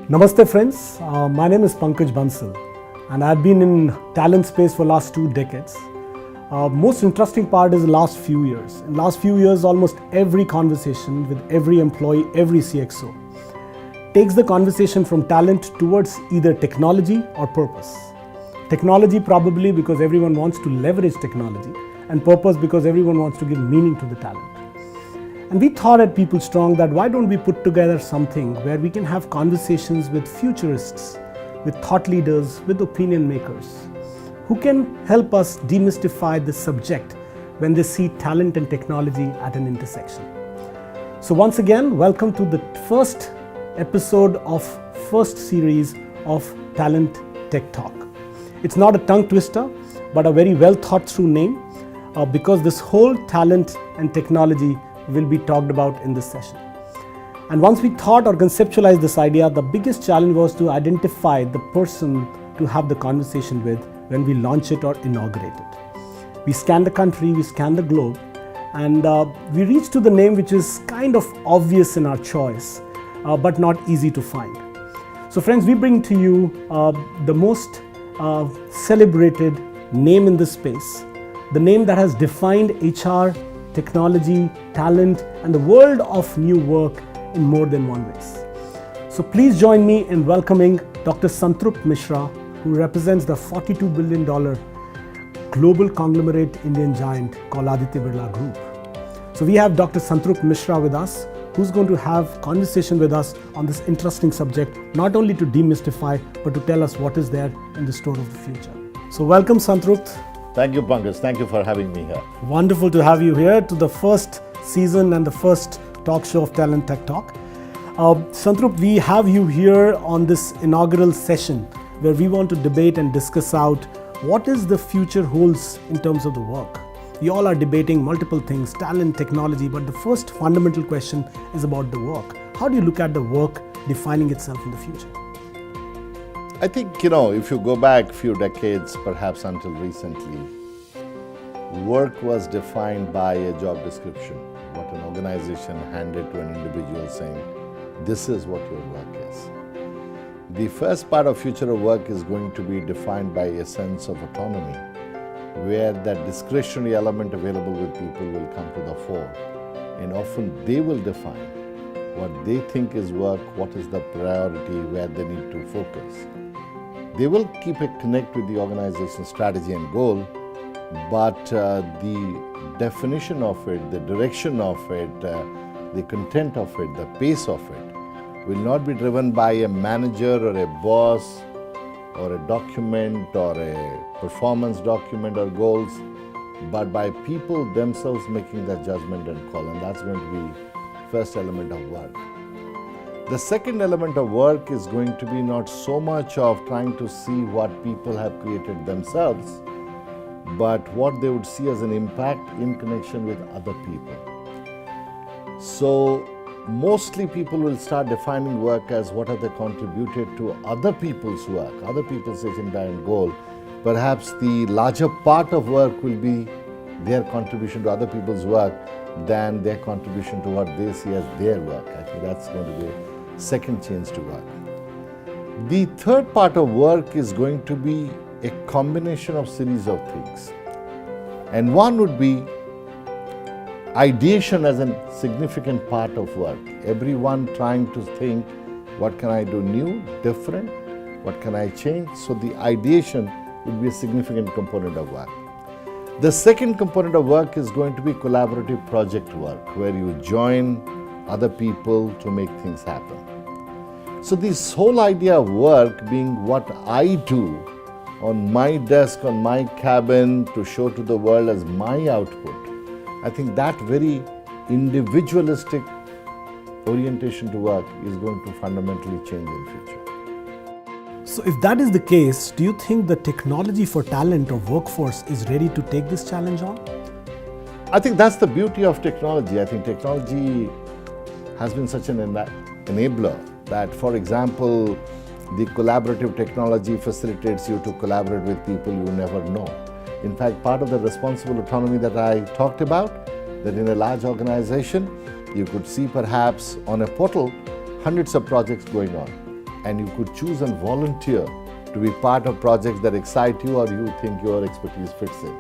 Namaste friends, my name is Pankaj Bansal and I've been in talent space for last 2 decades. Most interesting part is the last few years. In last few years, almost every conversation with every employee, every CXO takes the conversation from talent towards either technology or purpose. Technology probably because everyone wants to leverage technology, and purpose because everyone wants to give meaning to the talent. And we thought at PeopleStrong that why don't we put together something where we can have conversations with futurists, with thought leaders, with opinion makers, who can help us demystify this subject when they see talent and technology at an intersection. So once again, welcome to the first episode of first series of Talent Tech Talk. It's not a tongue twister, but a very well thought through name because this whole talent and technology will be talked about in this session. And once we thought or conceptualized this idea, the biggest challenge was to identify the person to have the conversation with when we launch it or inaugurate it. We scanned the country, we scanned the globe, and we reached to the name which is kind of obvious in our choice, but not easy to find. So friends, we bring to you the most celebrated name in this space, the name that has defined HR, technology, talent, and the world of new work in more than one ways. So please join me in welcoming Dr. Santrupt Misra, who represents the $42 billion global conglomerate Indian giant called Aditya Birla Group. So we have Dr. Santrupt Misra with us, who's going to have conversation with us on this interesting subject, not only to demystify, but to tell us what is there in the store of the future. So welcome, Santrupt. Thank you, Pankaj. Thank you for having me here. Wonderful to have you here to the first season and the first talk show of Talent Tech Talk. Santrupt, we have you here on this inaugural session where we want to debate and discuss out what is the future holds in terms of the work. We all are debating multiple things, talent, technology, but the first fundamental question is about the work. How do you look at the work defining itself in the future? I think, if you go back a few decades, perhaps until recently, work was defined by a job description, what an organization handed to an individual saying, this is what your work is. The first part of future of work is going to be defined by a sense of autonomy, where that discretionary element available with people will come to the fore. And often they will define what they think is work, what is the priority, where they need to focus. They will keep a connect with the organization's strategy and goal, but the definition of it, the direction of it, the content of it, the pace of it will not be driven by a manager or a boss or a document or a performance document or goals, but by people themselves making that judgment and call, and that's going to be first element of work. The second element of work is going to be not so much of trying to see what people have created themselves, but what they would see as an impact in connection with other people. So mostly people will start defining work as what have they contributed to other people's work, other people's agenda and goal. Perhaps the larger part of work will be their contribution to other people's work than their contribution to what they see as their work. I think that's going to be a second change to work. The third part of work is going to be a combination of series of things. And one would be ideation as a significant part of work. Everyone trying to think, what can I do new, different? What can I change? So the ideation would be a significant component of work. The second component of work is going to be collaborative project work, where you join other people to make things happen. So this whole idea of work being what I do on my desk, on my cabin to show to the world as my output, I think that very individualistic orientation to work is going to fundamentally change in future. So if that is the case, do you think the technology for talent or workforce is ready to take this challenge on? I think that's the beauty of technology. I think technology has been such an enabler that, for example, the collaborative technology facilitates you to collaborate with people you never know. In fact, part of the responsible autonomy that I talked about, that in a large organization, you could see perhaps on a portal hundreds of projects going on. and you could choose and volunteer to be part of projects that excite you or you think your expertise fits in.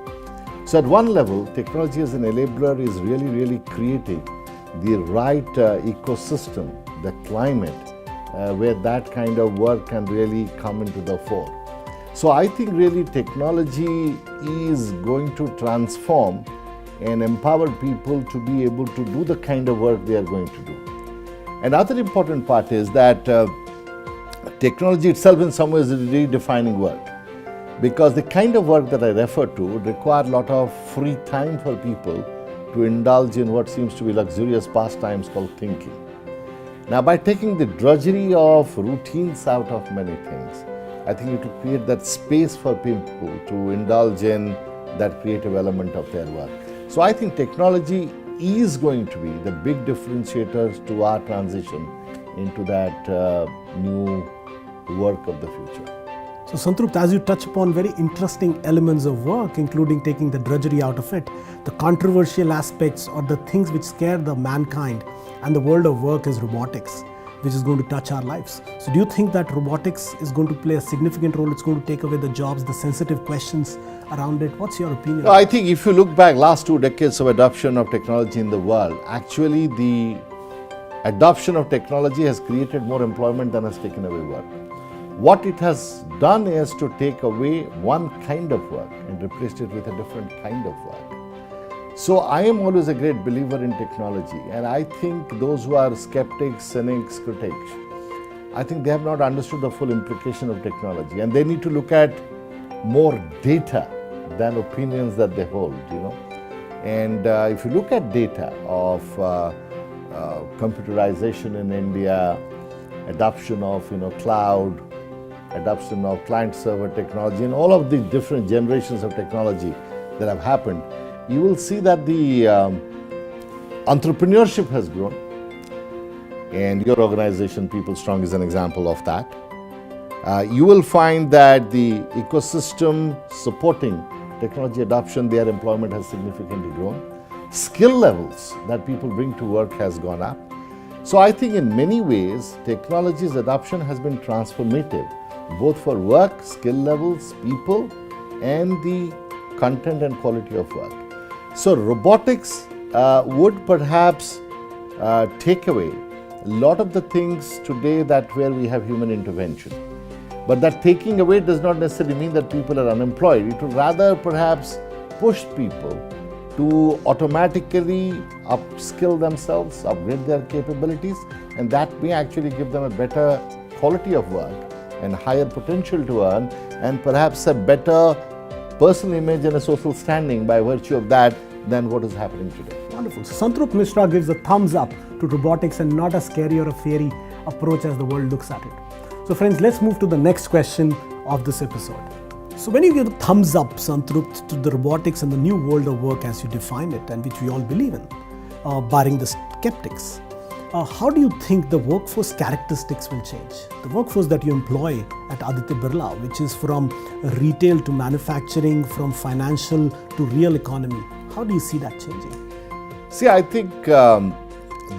So at one level, technology as an enabler is really creating the right ecosystem, the climate, where that kind of work can really come into the fore. So I think really technology is going to transform and empower people to be able to do the kind of work they are going to do. Another important part is that technology itself in some ways is redefining work, because the kind of work that I refer to would require a lot of free time for people to indulge in what seems to be luxurious pastimes called thinking. Now, by taking the drudgery of routines out of many things, I think it will create that space for people to indulge in that creative element of their work. So I think technology is going to be the big differentiators to our transition into that new work of the future. So Santrupt, as you touch upon very interesting elements of work, including taking the drudgery out of it, the controversial aspects or the things which scare the mankind and the world of work is robotics, which is going to touch our lives. So do you think that robotics is going to play a significant role? It's going to take away the jobs, the sensitive questions around it. What's your opinion? No, I think if you look back last 2 decades of adoption of technology in the world, actually the adoption of technology has created more employment than has taken away work. What it has done is to take away one kind of work and replaced it with a different kind of work. So I am always a great believer in technology, and I think those who are skeptics, cynics, critics, I think they have not understood the full implication of technology, and they need to look at more data than opinions that they hold, And if you look at data of computerization in India, adoption of cloud, adoption of client-server technology, and all of the different generations of technology that have happened, you will see that the entrepreneurship has grown. And your organization, PeopleStrong, is an example of that. You will find that the ecosystem supporting technology adoption, their employment has significantly grown. Skill levels that people bring to work has gone up. So I think in many ways, technology's adoption has been transformative, both for work, skill levels, people, and the content and quality of work. So robotics would perhaps take away a lot of the things today that where we have human intervention. But that taking away does not necessarily mean that people are unemployed. It will rather perhaps push people to automatically upskill themselves, upgrade their capabilities, and that may actually give them a better quality of work and higher potential to earn, and perhaps a better personal image and a social standing by virtue of that than what is happening today. Wonderful. So Santrupt Misra gives a thumbs up to robotics and not a scary or a fairy approach as the world looks at it. So friends, let's move to the next question of this episode. So when you give a thumbs up, Santrupt, to the robotics and the new world of work as you define it and which we all believe in, barring the skeptics, how do you think the workforce characteristics will change? The workforce that you employ at Aditya Birla, which is from retail to manufacturing, from financial to real economy, how do you see that changing? See, I think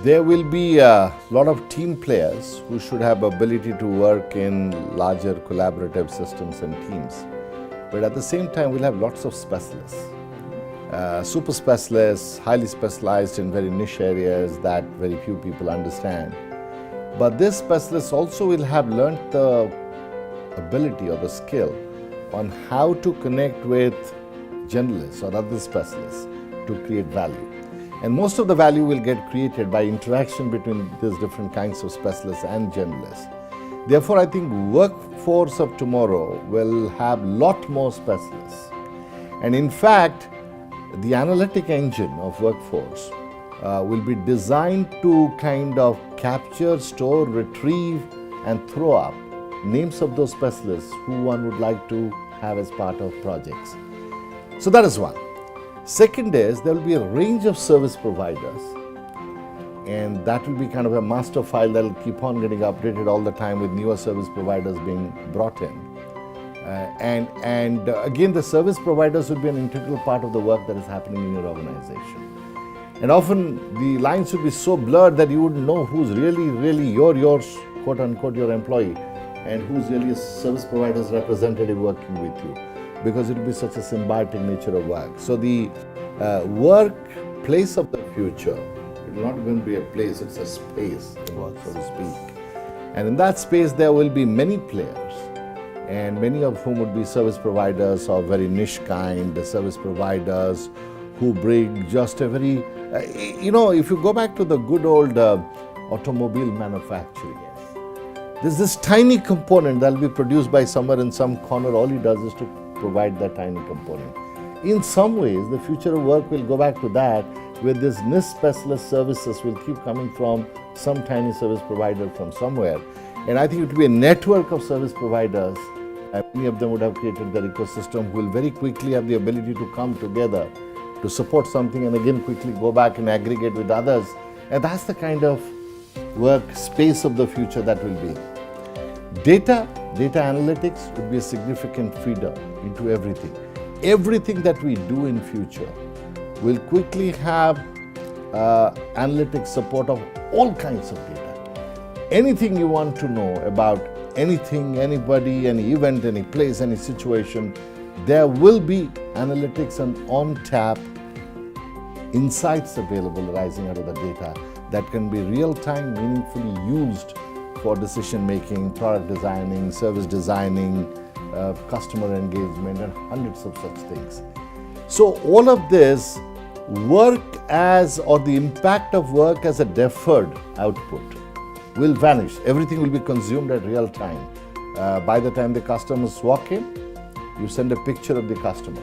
there will be a lot of team players who should have ability to work in larger collaborative systems and teams. But at the same time, we'll have lots of specialists. Super specialists, highly specialized in very niche areas that very few people understand. But these specialists also will have learnt the ability or the skill on how to connect with generalists or other specialists to create value. And most of the value will get created by interaction between these different kinds of specialists and generalists. Therefore, I think workforce of tomorrow will have a lot more specialists. And in fact, the analytic engine of workforce will be designed to kind of capture, store, retrieve, and throw up names of those specialists who one would like to have as part of projects. So that is one. Second is there will be a range of service providers, and that will be kind of a master file that will keep on getting updated all the time with newer service providers being brought in. Again, the service providers will be an integral part of the work that is happening in your organization. And often the lines will be so blurred that you wouldn't know who's really yours, quote unquote, your employee, and who's really a service provider's representative working with you, because it will be such a symbiotic nature of work. So the workplace of the future, it will not going to be a place, it's a space, so to speak. And in that space, there will be many players, and many of whom would be service providers of very niche kind, the service providers who bring just a very, if you go back to the good old automobile manufacturing, there's this tiny component that will be produced by somewhere in some corner. All he does is to provide that tiny component. In some ways, the future of work will go back to that, where this niche specialist services will keep coming from some tiny service provider from somewhere. And I think it will be a network of service providers, and many of them would have created their ecosystem, who will very quickly have the ability to come together to support something and again quickly go back and aggregate with others. And that's the kind of work space of the future that will be. Data analytics would be a significant feeder into everything. Everything that we do in future will quickly have analytics support of all kinds of data. Anything you want to know about anything, anybody, any event, any place, any situation, there will be analytics and on-tap insights available arising out of the data that can be real-time, meaningfully used for decision-making, product designing, service designing, customer engagement, and hundreds of such things. So all of this work as, or the impact of work as a deferred output will vanish. Everything will be consumed at real time. By the time the customers walk in, you send a picture of the customer.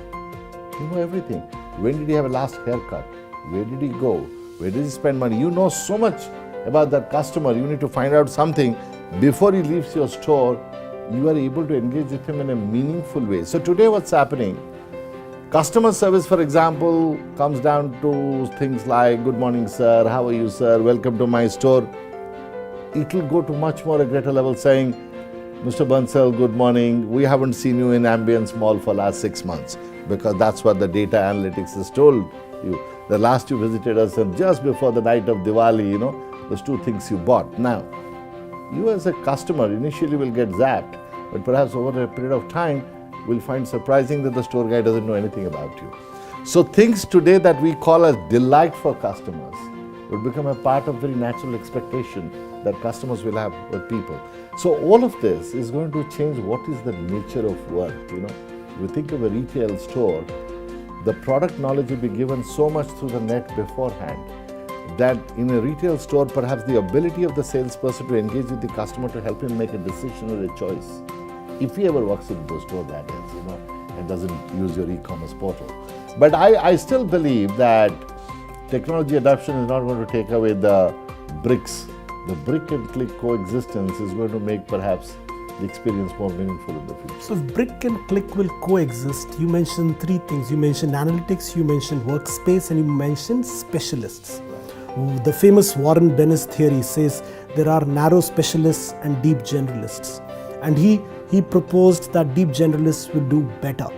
You know everything. When did he have a last haircut? Where did he go? Where did he spend money? You know so much about that customer. You need to find out something before he leaves your store. You are able to engage with him in a meaningful way. So today what's happening? Customer service, for example, comes down to things like, good morning, sir, how are you, sir, welcome to my store. It will go to much more a greater level, saying, Mr. Bansal, good morning, we haven't seen you in Ambience Mall for last 6 months, because that's what the data analytics has told you. The last you visited us and just before the night of Diwali, those 2 things you bought. Now, you as a customer initially will get zapped, but perhaps over a period of time, will find surprising that the store guy doesn't know anything about you. So things today that we call as delight for customers will become a part of very natural expectation that customers will have with people. So all of this is going to change what is the nature of work. If you think of a retail store, the product knowledge will be given so much through the net beforehand that in a retail store, perhaps the ability of the salesperson to engage with the customer to help him make a decision or a choice, if he ever works in the store, that is, and doesn't use your e-commerce portal. But I still believe that technology adoption is not going to take away the bricks. The brick and click coexistence is going to make perhaps the experience more meaningful in the future. So if brick and click will coexist, you mentioned 3 things. You mentioned analytics, you mentioned workspace, and you mentioned specialists. The famous Warren Bennis theory says there are narrow specialists and deep generalists. And he proposed that deep generalists will do better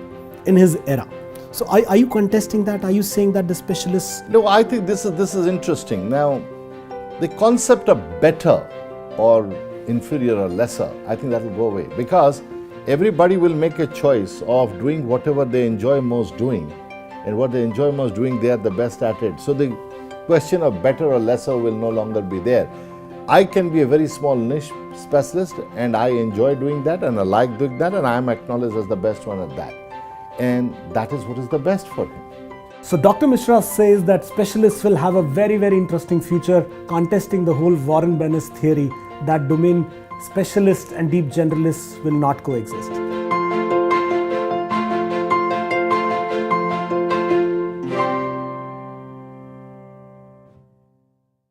in his era. So are you contesting that? Are you saying that the specialists... No, I think this is interesting. Now, the concept of better or inferior or lesser, I think that will go away, because everybody will make a choice of doing whatever they enjoy most doing, and what they enjoy most doing, they are the best at it. So the question of better or lesser will no longer be there. I can be a very small niche specialist, and I enjoy doing that, and I like doing that, and I am acknowledged as the best one at that. And that is what is the best for him. So Dr. Misra says that specialists will have a very, very interesting future, contesting the whole Warren Bennis theory that domain specialists and deep generalists will not coexist.